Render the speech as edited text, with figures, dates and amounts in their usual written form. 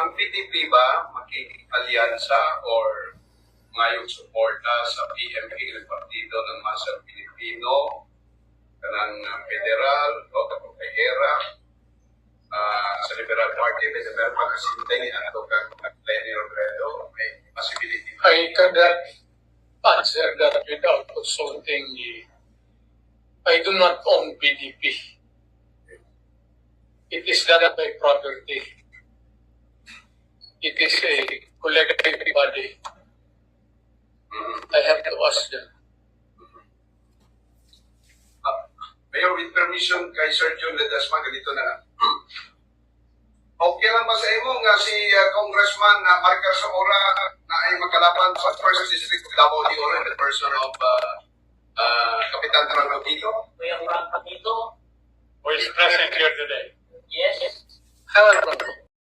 ang PDP ba makikipalyansa or ngayong suporta sa PMP ng Partido ng Masang Pilipino, kanang federal, o kapag kahera, sa Liberal Party, may meron pa kasintay ni Ato kang Lenny Robredo, may possibility. I cannot answer that without consulting the... I do not own PDP. It is not my property. It is a collective body. I have to ask them. Mayor, with permission kay Sir John Ledesma, ganito na lang. Okay lang ba sa imo nga si Congressman Marcos Zamora na ay magkalaban sa First District of Davao de Oro in the person of Kapitan Rango Tito? Who is present here today? Yes. However,